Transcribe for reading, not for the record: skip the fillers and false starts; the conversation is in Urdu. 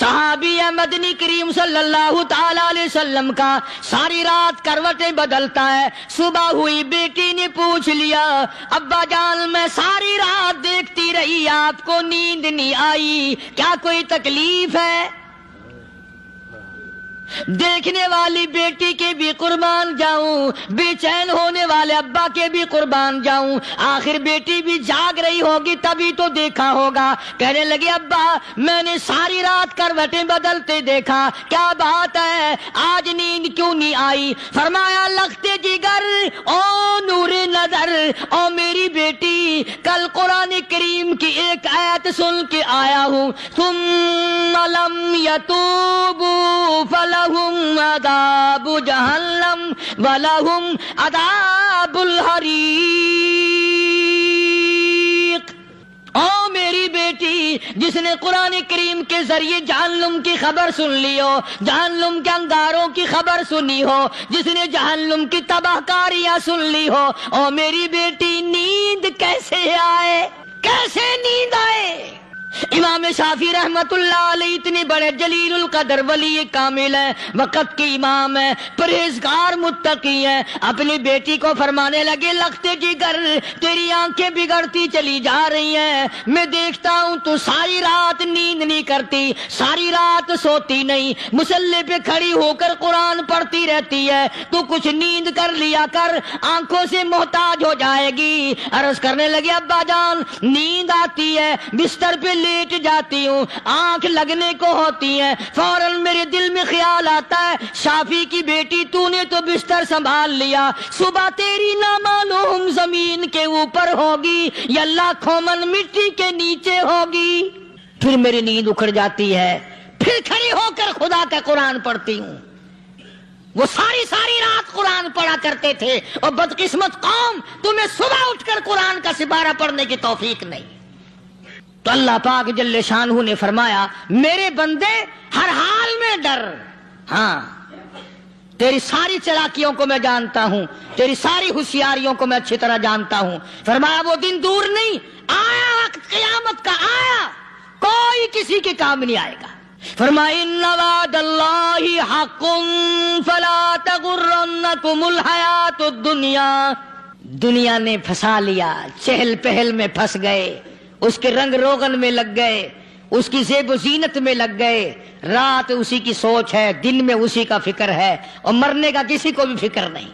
صحابی مدنی کریم صلی اللہ تعالی علیہ وسلم کا ساری رات کروٹیں بدلتا ہے. صبح ہوئی بیٹی نے پوچھ لیا ابا جان میں ساری رات دیکھتی رہی آپ کو نیند نہیں آئی, کیا کوئی تکلیف ہے؟ دیکھنے والی بیٹی کے بھی قربان جاؤں, بے چین ہونے والے ابا کے بھی قربان جاؤں. آخر بیٹی بھی جاگ رہی ہوگی تبھی تو دیکھا ہوگا. کہنے لگے ابا میں نے ساری رات کروٹیں بدلتے دیکھا, کیا بات ہے آج نیند کیوں نہیں آئی؟ فرمایا لختے جگر او نور نظر او میری بیٹی, کل قرآن کریم کی ایک آیت سن کے آیا ہوں, ثم لم یتوبوا فلہم عذاب جہنم ولہم عذاب الحریق. او میری بیٹی جس نے قرآن کریم کے ذریعے جہنم کی خبر سن لی ہو, جہنم کے انگاروں کی خبر سنی ہو, جس نے جہنم کی تباہ کاریاں سن لی ہو, او میری بیٹی نیند کیسے آئے, کیسے نیند آئے؟ امام شافعی رحمت اللہ علیہ اتنے بڑے جلیل القدر ولی کامل ہیں, وقت کے امام ہیں, پرہیزگار متقی ہیں. اپنی بیٹی کو فرمانے لگے لختے جگر تیری آنکھیں بگڑتی چلی جا رہی ہیں, میں دیکھتا ہوں تو ساری رات نیند نہیں کرتی, ساری رات سوتی نہیں, مصلی پہ کھڑی ہو کر قرآن پڑھتی رہتی ہے, تو کچھ نیند کر لیا کر, آنکھوں سے محتاج ہو جائے گی. عرض کرنے لگے ابا جان نیند آتی ہے, بستر پہ لیٹ جاتی ہوں, آنکھ لگنے کو ہوتی ہے, فوراً میرے دل میں خیال آتا ہے شافی کی بیٹی تو نے تو بستر سنبھال لیا, صبح تیری نہ معلوم زمین کے اوپر ہوگی یا لاکھوں من مٹی کے نیچے ہوگی. پھر میری نیند اکھڑ جاتی ہے, پھر کھڑی ہو کر خدا کا قرآن پڑھتی ہوں. وہ ساری رات قرآن پڑھا کرتے تھے, اور بدقسمت قوم تمہیں صبح اٹھ کر قرآن کا سپارہ پڑھنے کی توفیق نہیں. تو اللہ پاک جل شانہ نے فرمایا میرے بندے ہر حال میں ڈر, ہاں تیری ساری چلاکیوں کو میں جانتا ہوں, تیری ساری ہوشیاریوں کو میں اچھی طرح جانتا ہوں. فرمایا وہ دن دور نہیں, آیا وقت قیامت کا, آیا, کوئی کسی کے کام نہیں آئے گا. فرمایا ان وعد اللہ حق فلا تغرنکم الحیات الدنیا. دنیا نے پھنسا لیا, چہل پہل میں پھنس گئے, اس کے رنگ روغن میں لگ گئے, اس کی زیب و زینت میں لگ گئے. رات اسی کی سوچ ہے, دن میں اسی کا فکر ہے, اور مرنے کا کسی کو بھی فکر نہیں.